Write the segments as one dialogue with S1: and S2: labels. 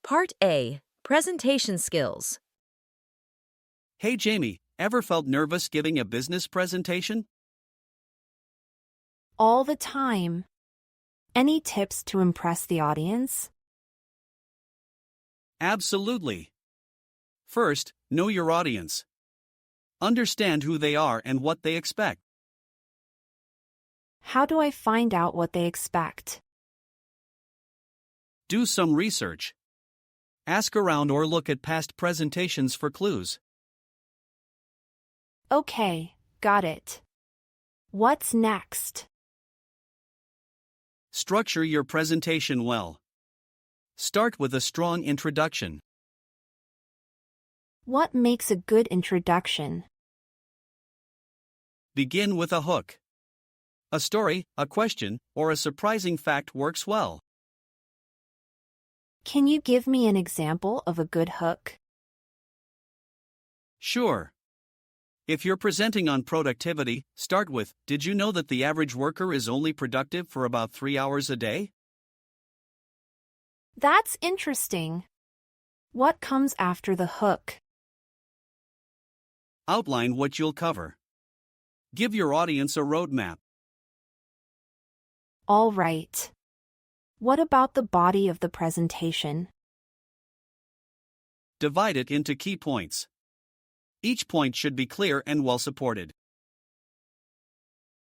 S1: Part A, Presentation Skills.
S2: Hey Jamie, ever felt nervous giving a business presentation?
S3: All the time. Any tips to impress the audience?
S2: Absolutely. First, know your audience. Understand who they are and what they expect.
S3: How do I find out what they expect?
S2: Do some research. Ask around or look at past presentations for clues.
S3: Okay, got it. What's next?
S2: Structure your presentation well. Start with a strong introduction.
S3: What makes a good introduction?
S2: Begin with a hook. A story, a question, or a surprising fact works well.
S3: Can you give me an example of a good hook?
S2: Sure. If you're presenting on productivity, start with, "Did you know that the average worker is only productive for about 3 hours a day?"
S3: That's interesting. What comes after the hook?
S2: Outline what you'll cover. Give your audience a roadmap.
S3: All right. What about the body of the presentation?
S2: Divide it into key points. Each point should be clear and well supported.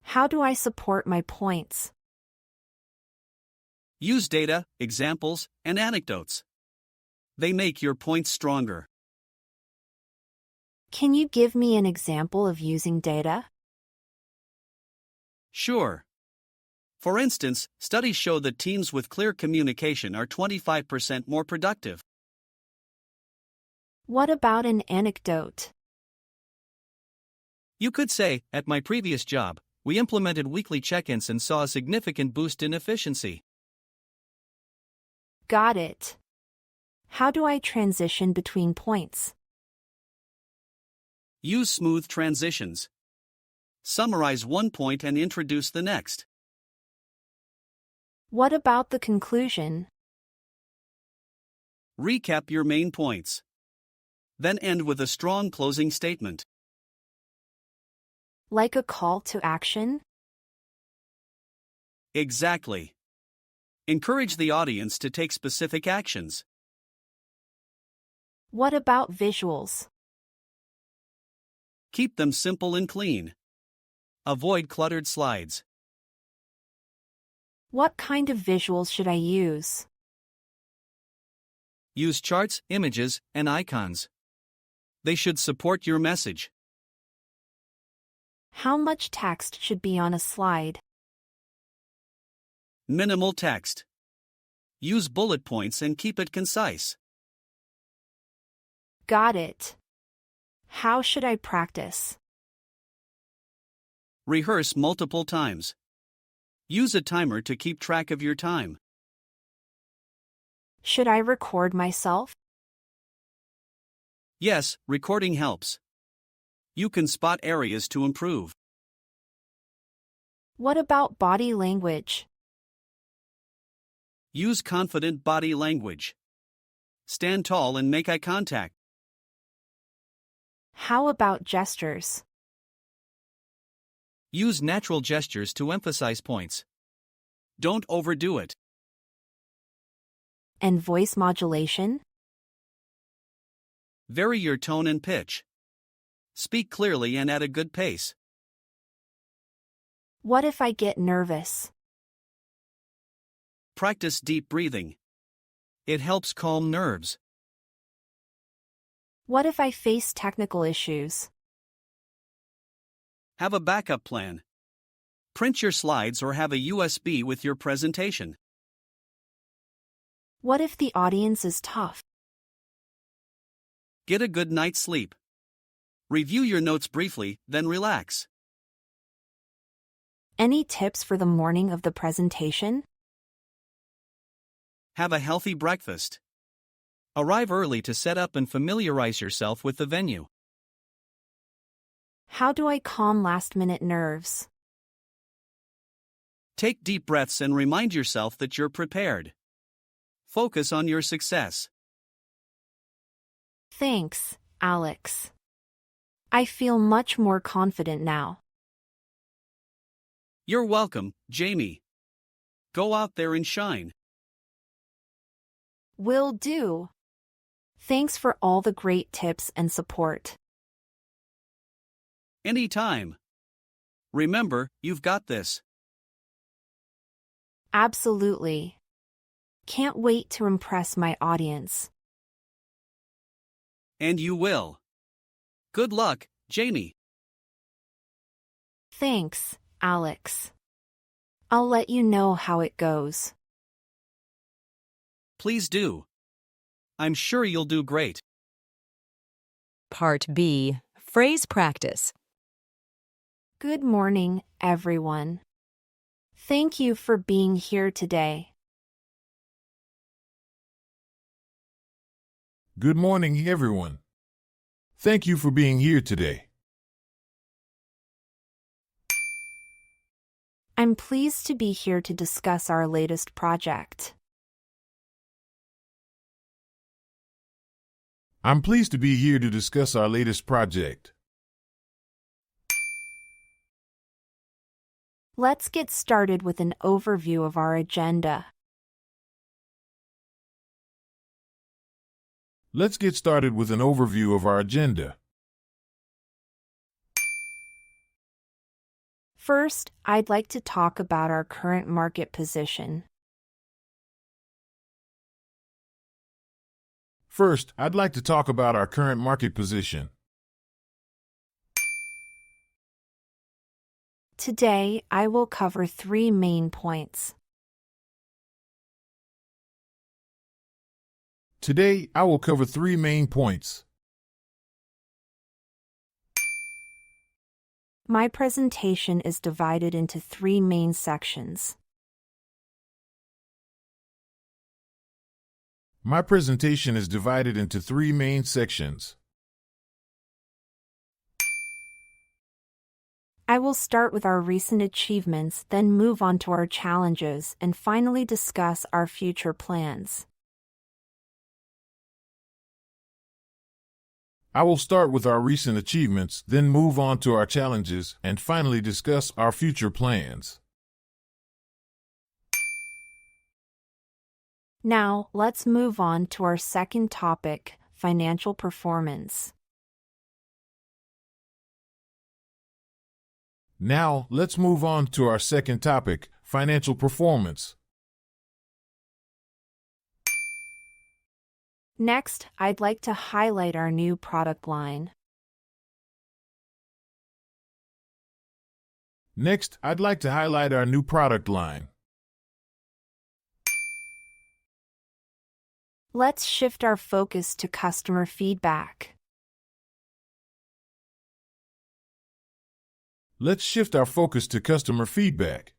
S3: How do I support my points?
S2: Use data, examples, and anecdotes. They make your points stronger.
S3: Can you give me an example of using data?
S2: Sure. For instance, studies show that teams with clear communication are 25% more productive.
S3: What about an anecdote?
S2: You could say, "At my previous job, we implemented weekly check-ins and saw a significant boost in efficiency."
S3: Got it. How do I transition between points?
S2: Use smooth transitions. Summarize one point and introduce the next.
S3: What about the conclusion?
S2: Recap your main points. Then end with a strong closing statement.
S3: Like a call to action?
S2: Exactly. Encourage the audience to take specific actions.
S3: What about visuals?
S2: Keep them simple and clean. Avoid cluttered slides.
S3: What kind of visuals should I use?
S2: Use charts, images, and icons. They should support your message.
S3: How much text should be on a slide?
S2: Minimal text. Use bullet points and keep it concise.
S3: Got it. How should I practice?
S2: Rehearse multiple times. Use a timer to keep track of your time.
S3: Should I record myself?
S2: Yes, recording helps. You can spot areas to improve.
S3: What about body language?
S2: Use confident body language. Stand tall and make eye contact.
S3: How about gestures?
S2: Use natural gestures to emphasize points. Don't overdo it.
S3: And voice modulation?
S2: Vary your tone and pitch. Speak clearly and at a good pace.
S3: What if I get nervous?
S2: Practice deep breathing. It helps calm nerves.
S3: What if I face technical issues?
S2: Have a backup plan. Print your slides or have a USB with your presentation.
S3: What if the audience is tough?
S2: Get a good night's sleep. Review your notes briefly, then relax.
S3: Any tips for the morning of the presentation?
S2: Have a healthy breakfast. Arrive early to set up and familiarize yourself with the venue.
S3: How do I calm last-minute nerves?
S2: Take deep breaths and remind yourself that you're prepared. Focus on your success.
S3: Thanks, Alex. I feel much more confident now.
S2: You're welcome, Jamie. Go out there and shine.
S3: Will do. Thanks for all the great tips and support.
S2: Anytime. Remember, you've got this.
S3: Absolutely. Can't wait to impress my audience.
S2: And you will. Good luck, Jamie.
S3: Thanks, Alex. I'll let you know how it goes.
S2: Please do. I'm sure you'll do great.
S1: Part B. Phrase practice.
S3: Good morning, everyone. Thank you for being here today.
S4: Good morning, everyone. Thank you for being here today.
S3: I'm pleased to be here to discuss our latest project.
S4: I'm pleased to be here to discuss our latest project.
S3: Let's get started with an overview of our agenda.
S4: Let's get started with an overview of our agenda.
S3: First, I'd like to talk about our current market position.
S4: First, I'd like to talk about our current market position.
S3: Today, I will cover 3 main points.
S4: Today, I will cover 3 main points.
S3: My presentation is divided into 3 main sections.
S4: My presentation is divided into 3 main sections.
S3: I will start with our recent achievements, then move on to our challenges, and finally discuss our future plans.
S4: I will start with our recent achievements, then move on to our challenges, and finally discuss our future plans.
S3: Now, let's move on to our second topic, financial performance.
S4: Now, let's move on to our second topic, financial performance.
S3: Next, I'd like to highlight our new product line.
S4: Next, I'd like to highlight our new product line.
S3: Let's shift our focus to customer feedback.
S4: Let's shift our focus to customer feedback.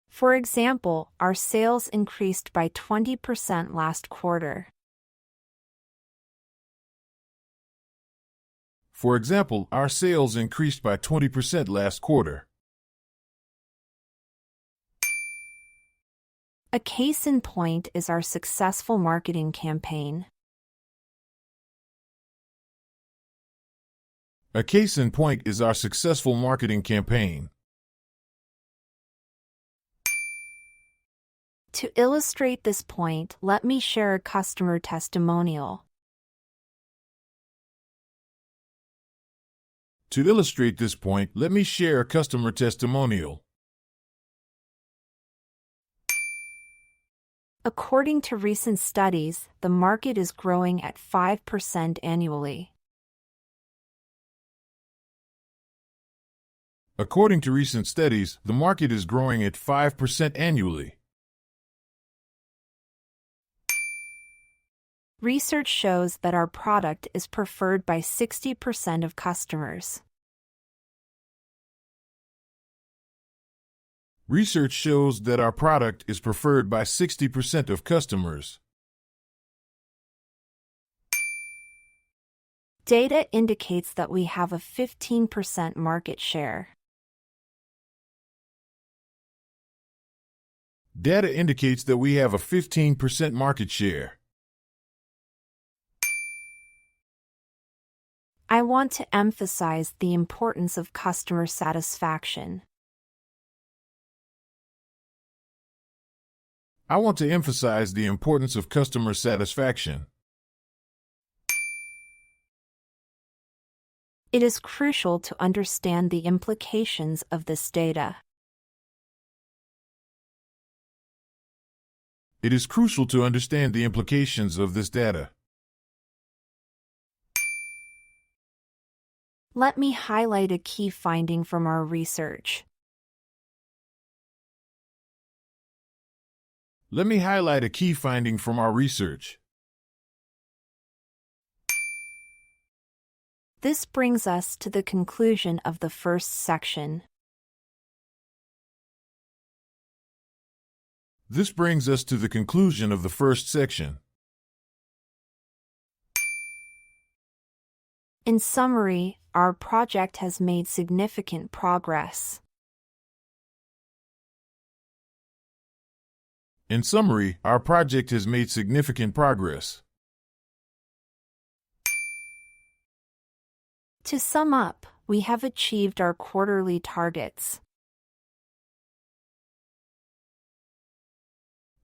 S3: For example, our sales increased by 20% last quarter.
S4: For example, our sales increased by 20% last quarter.
S3: A case in point is our successful marketing campaign.
S4: A case in point is our successful marketing campaign.
S3: To illustrate this point, let me share a customer testimonial.
S4: To illustrate this point, let me share a customer testimonial.
S3: According to recent studies, the market is growing at 5% annually.
S4: According to recent studies, the market is growing at 5% annually.
S3: Research shows that our product is preferred by 60% of customers.
S4: Research shows that our product is preferred by 60% of customers.
S3: Data indicates that we have a 15% market share.
S4: Data indicates that we have a 15% market share.
S3: I want to emphasize the importance of customer satisfaction.
S4: I want to emphasize the importance of customer satisfaction.
S3: It is crucial to understand the implications of this data.
S4: It is crucial to understand the implications of this data.
S3: Let me highlight a key finding from our research.
S4: Let me highlight a key finding from our research.
S3: This brings us to the conclusion of the first section.
S4: This brings us to the conclusion of the first section.
S3: In summary, our project has made significant progress.
S4: In summary, our project has made significant progress.
S3: To sum up, we have achieved our quarterly targets.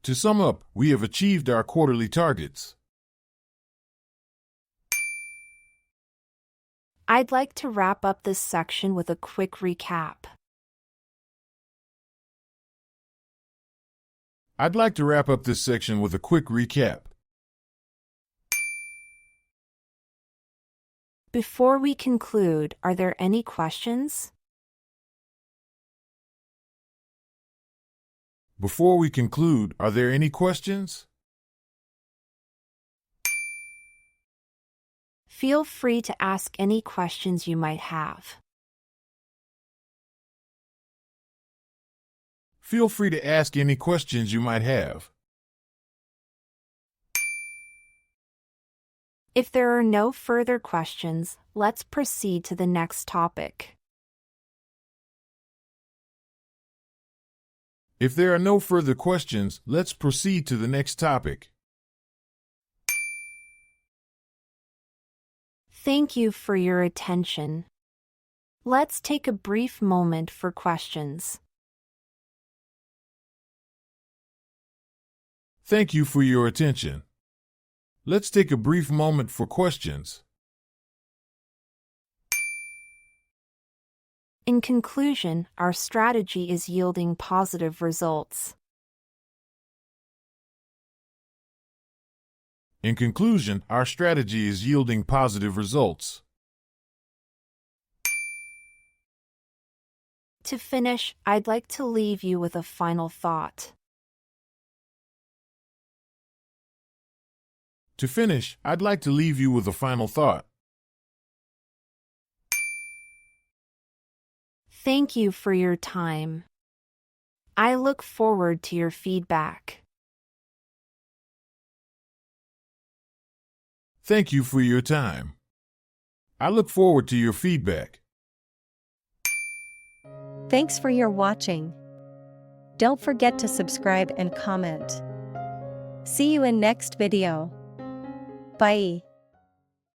S4: To sum up, we have achieved our quarterly targets.
S3: I'd like to wrap up this section with a quick recap.
S4: I'd like to wrap up this section with a quick recap.
S3: Before we conclude, are there any questions?
S4: Before we conclude, are there any questions?
S3: Feel free to ask any questions you might have.
S4: Feel free to ask any questions you might have.
S3: If there are no further questions, let's proceed to the next topic.
S4: If there are no further questions, let's proceed to the next topic.
S3: Thank you for your attention. Let's take a brief moment for questions.
S4: Thank you for your attention. Let's take a brief moment for questions.
S3: In conclusion, our strategy is yielding positive results.
S4: In conclusion, our strategy is yielding positive results.
S3: To finish, I'd like to leave you with a final thought.
S4: To finish, I'd like to leave you with a final thought.
S3: Thank you for your time. I look forward to your feedback.
S4: Thank you for your time. I look forward to your feedback.
S5: Thanks for your watching. Don't forget to subscribe and comment. See you in next video. Bye.